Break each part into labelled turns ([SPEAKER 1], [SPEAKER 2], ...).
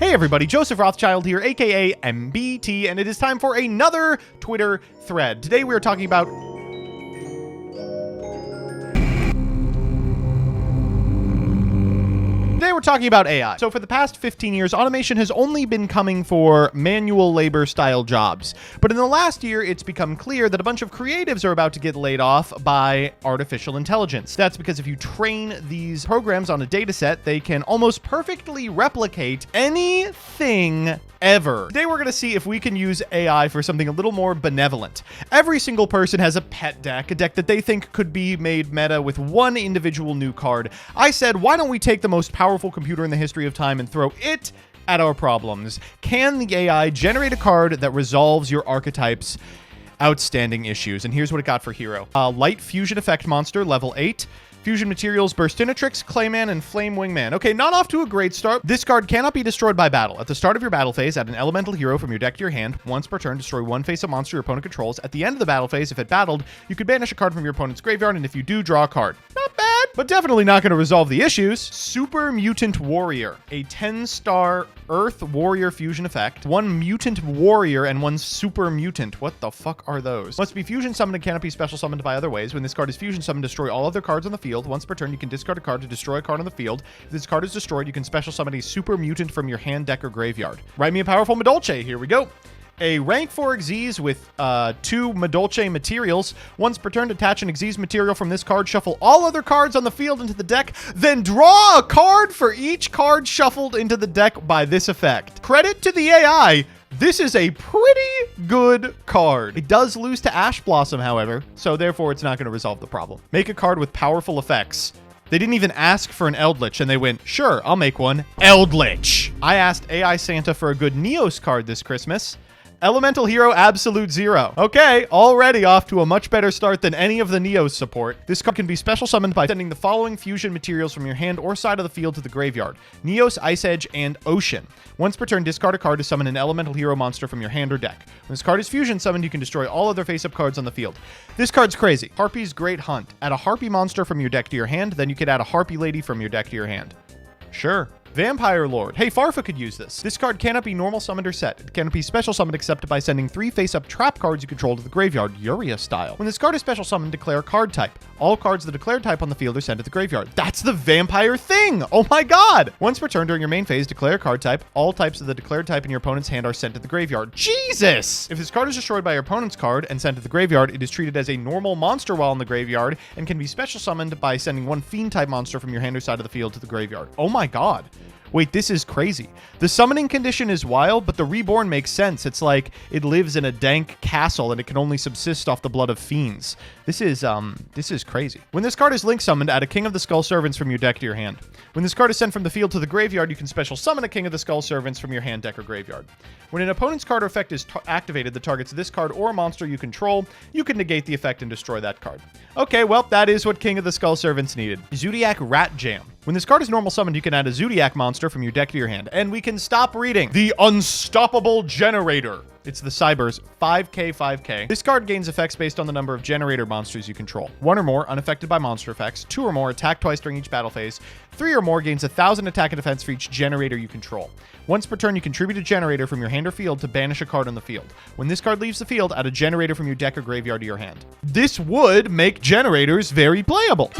[SPEAKER 1] Hey everybody, Joseph Rothschild here, aka MBT, and it is time for another Twitter thread. Today we are talking about AI. So for the past 15 years, automation has only been coming for manual labor style jobs. But in the last year, it's become clear that a bunch of creatives are about to get laid off by artificial intelligence. That's because if you train these programs on a data set, they can almost perfectly replicate anything ever. Today we're going to see if we can use AI for something a little more benevolent. Every single person has a pet deck, a deck that they think could be made meta with one individual new card. I said, why don't we take the most powerful computer in the history of time and throw it at our problems? Can the AI generate a card that resolves your archetype's outstanding issues? And here's what it got for hero. Light Fusion Effect Monster, level 8. Fusion materials, Burstinatrix, Clayman, and Flame Wingman. Okay, not off to a great start. This card cannot be destroyed by battle. At the start of your battle phase, add an elemental hero from your deck to your hand. Once per turn, destroy one face-up monster your opponent controls. At the end of the battle phase, if it battled, you could banish a card from your opponent's graveyard, and if you do, draw a card. Not bad, but definitely not going to resolve the issues. Super Mutant Warrior, a 10-star Earth Warrior fusion effect. One Mutant Warrior and one Super Mutant. What the fuck are those? Must be fusion summoned and cannot be special summoned by other ways. When this card is fusion summoned, destroy all other cards on the field. Once per turn, you can discard a card to destroy a card on the field. If this card is destroyed, you can special summon a Super Mutant from your hand, deck, or graveyard. Write me a powerful Madolche. Here we go. A rank 4 Xyz with 2 Madolche materials. Once per turn, attach an Xyz material from this card, shuffle all other cards on the field into the deck, then draw a card for each card shuffled into the deck by this effect. Credit to the AI. This is a pretty good card. It does lose to Ash Blossom, however, so therefore it's not going to resolve the problem. Make a card with powerful effects. They didn't even ask for an Eldritch, and they went, sure, I'll make one. Eldritch. I asked AI Santa for a good Neos card this Christmas. Elemental Hero Absolute Zero. Okay, already off to a much better start than any of the Neos support. This card can be special summoned by sending the following fusion materials from your hand or side of the field to the graveyard. Neos, Ice Edge, and Ocean. Once per turn, discard a card to summon an elemental hero monster from your hand or deck. When this card is fusion summoned, you can destroy all other face-up cards on the field. This card's crazy. Harpy's Great Hunt. Add a Harpy monster from your deck to your hand, then you could add a Harpy Lady from your deck to your hand. Sure. Vampire Lord. Hey, Farfa could use this. This card cannot be normal summoned or set. It cannot be special summoned except by sending 3 face-up trap cards you control to the graveyard, Yuria style. When this card is special summoned, declare card type. All cards of the declared type on the field are sent to the graveyard. That's the vampire thing! Oh my god! Once per turn during your main phase, declare a card type. All types of the declared type in your opponent's hand are sent to the graveyard. Jesus! If this card is destroyed by your opponent's card and sent to the graveyard, it is treated as a normal monster while in the graveyard and can be special summoned by sending 1 fiend type monster from your hand or side of the field to the graveyard. Oh my god. Wait, this is crazy. The summoning condition is wild, but the reborn makes sense. It's like it lives in a dank castle and it can only subsist off the blood of fiends. This is crazy. When this card is link summoned, add a King of the Skull Servants from your deck to your hand. When this card is sent from the field to the graveyard, you can special summon a King of the Skull Servants from your hand, deck, or graveyard. When an opponent's card or effect is activated that targets this card or a monster you control, you can negate the effect and destroy that card. Okay, well, that is what King of the Skull Servants needed. Zoodiac Rat Jam. When this card is normal summoned, you can add a Zoodiac monster from your deck to your hand. And we can stop reading. The Unstoppable Generator. It's the Cyber's 5k. This card gains effects based on the number of generator monsters you control. 1 or more, unaffected by monster effects. 2 or more, attack twice during each battle phase. 3 or more, gains 1,000 attack and defense for each generator you control. Once per turn, you contribute a generator from your hand or field to banish a card on the field. When this card leaves the field, add a generator from your deck or graveyard to your hand. This would make generators very playable.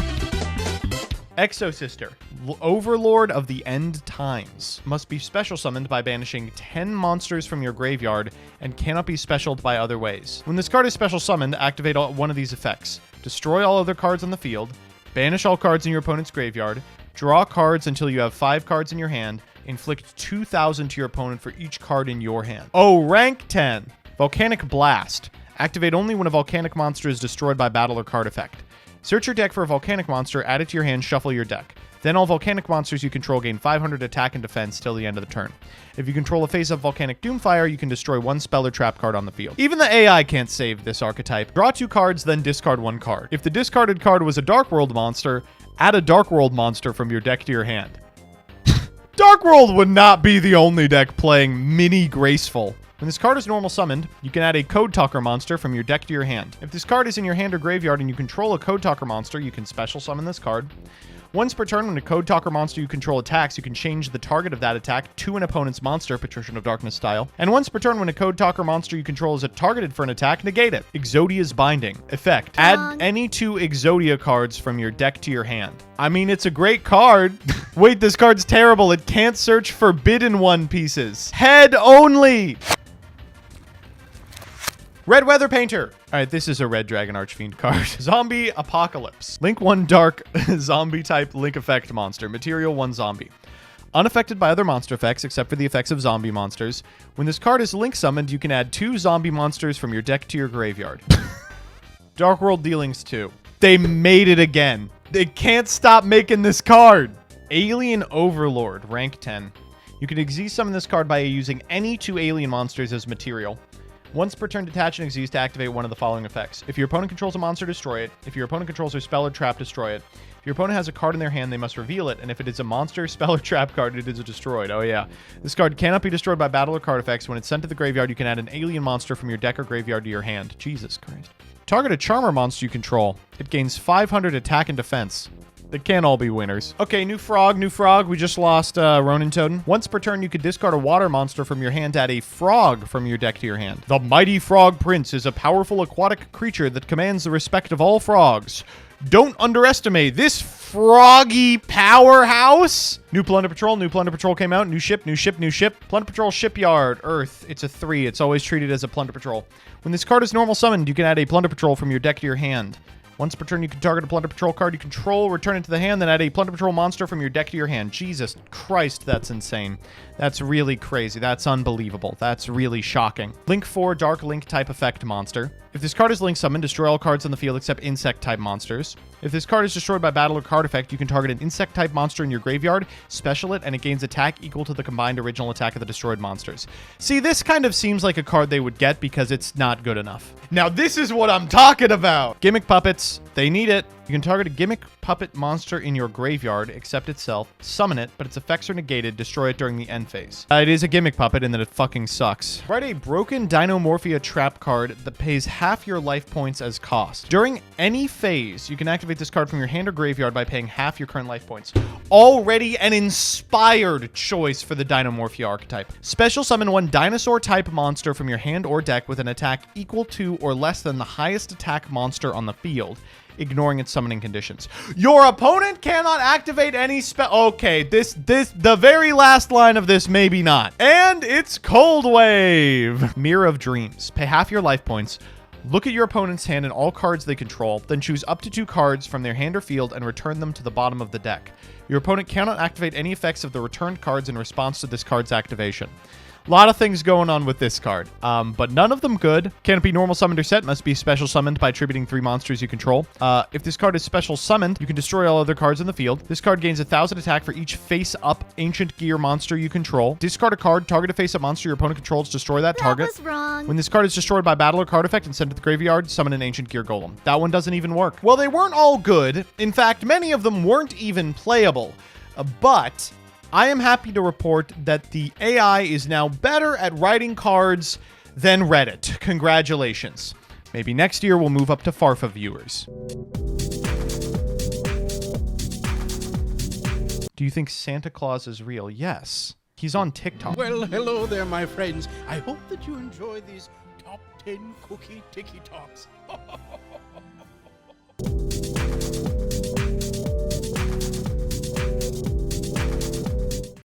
[SPEAKER 1] Exosister, Overlord of the End Times. Must be special summoned by banishing 10 monsters from your graveyard and cannot be specialed by other ways. When this card is special summoned, activate one of these effects. Destroy all other cards on the field, banish all cards in your opponent's graveyard, draw cards until you have 5 cards in your hand, inflict 2,000 to your opponent for each card in your hand. Oh, rank 10. Volcanic Blast. Activate only when a volcanic monster is destroyed by battle or card effect. Search your deck for a volcanic monster, add it to your hand, shuffle your deck. Then all volcanic monsters you control gain 500 attack and defense till the end of the turn. If you control a face-up volcanic Doomfire, you can destroy 1 spell or trap card on the field. Even the AI can't save this archetype. Draw 2 cards, then discard 1 card. If the discarded card was a Dark World monster, add a Dark World monster from your deck to your hand. Dark World would not be the only deck playing Mini Graceful. When this card is normal summoned, you can add a Code Talker monster from your deck to your hand. If this card is in your hand or graveyard and you control a Code Talker monster, you can special summon this card. Once per turn, when a Code Talker monster you control attacks, you can change the target of that attack to an opponent's monster, Patrician of Darkness style. And once per turn, when a Code Talker monster you control is targeted for an attack, negate it. Exodia's Binding. Effect. Add any 2 Exodia cards from your deck to your hand. I mean, it's a great card. Wait, this card's terrible. It can't search Forbidden One pieces. Head only! Red Weather Painter. All right, this is a Red Dragon Archfiend card. Zombie Apocalypse. Link 1 dark zombie type link effect monster. Material 1 zombie. Unaffected by other monster effects except for the effects of zombie monsters. When this card is link summoned, you can add 2 zombie monsters from your deck to your graveyard. Dark World Dealings 2. They made it again. They can't stop making this card. Alien Overlord, rank 10. You can Xyz summon this card by using any 2 alien monsters as material. Once per turn, detach an Xyz to activate one of the following effects. If your opponent controls a monster, destroy it. If your opponent controls a spell or trap, destroy it. If your opponent has a card in their hand, they must reveal it. And if it is a monster, spell, or trap card, it is destroyed. Oh, yeah. This card cannot be destroyed by battle or card effects. When it's sent to the graveyard, you can add an alien monster from your deck or graveyard to your hand. Jesus Christ. Target a charmer monster you control. It gains 500 attack and defense. They can't all be winners. Okay, new frog, new frog. We just lost Ronin Totem. Once per turn, you could discard a water monster from your hand to add a frog from your deck to your hand. The Mighty Frog Prince is a powerful aquatic creature that commands the respect of all frogs. Don't underestimate this froggy powerhouse. New Plunder Patrol. New Plunder Patrol came out. New ship, new ship, new ship. Plunder Patrol Shipyard. Earth. It's a 3. It's always treated as a Plunder Patrol. When this card is normal summoned, you can add a Plunder Patrol from your deck to your hand. Once per turn, you can target a Plunder Patrol card you control, return it to the hand, then add a Plunder Patrol monster from your deck to your hand. Jesus Christ, that's insane. That's really crazy. That's unbelievable. That's really shocking. Link 4 Dark Link type effect monster. If this card is link summoned, destroy all cards on the field except insect type monsters. If this card is destroyed by battle or card effect, you can target an insect type monster in your graveyard, special it, and it gains attack equal to the combined original attack of the destroyed monsters. See, this kind of seems like a card they would get because it's not good enough. Now, this is what I'm talking about. Gimmick puppets. They need it. You can target a gimmick puppet monster in your graveyard, except itself, summon it, but its effects are negated, destroy it during the end phase. It is a gimmick puppet in that it fucking sucks. Write a broken Dinomorphia trap card that pays half your life points as cost. During any phase, you can activate this card from your hand or graveyard by paying half your current life points. Already an inspired choice for the Dinomorphia archetype. Special summon 1 dinosaur type monster from your hand or deck with an attack equal to or less than the highest attack monster on the field, ignoring its summoning conditions. Your opponent cannot activate any spell. Okay, the very last line of this, maybe not. And it's Cold Wave. Mirror of Dreams. Pay half your life points. Look at your opponent's hand and all cards they control, then choose up to 2 cards from their hand or field and return them to the bottom of the deck. Your opponent cannot activate any effects of the returned cards in response to this card's activation. A lot of things going on with this card, but none of them good. Can't be normal summoned or set. Must be special summoned by attributing 3 monsters you control. If this card is special summoned, you can destroy all other cards in the field. This card gains 1,000 attack for each face-up Ancient Gear monster you control. Discard a card, target a face-up monster your opponent controls, destroy that target.
[SPEAKER 2] That was wrong. When
[SPEAKER 1] this card is destroyed by battle or card effect and sent to the graveyard, summon an Ancient Gear Golem. That one doesn't even work. Well, they weren't all good. In fact, many of them weren't even playable. But I am happy to report that the AI is now better at writing cards than Reddit. Congratulations. Maybe next year we'll move up to Farfa viewers. Do you think Santa Claus is real? Yes. He's on TikTok.
[SPEAKER 3] Well, hello there, my friends. I hope that you enjoy these top 10 cookie ticky talks.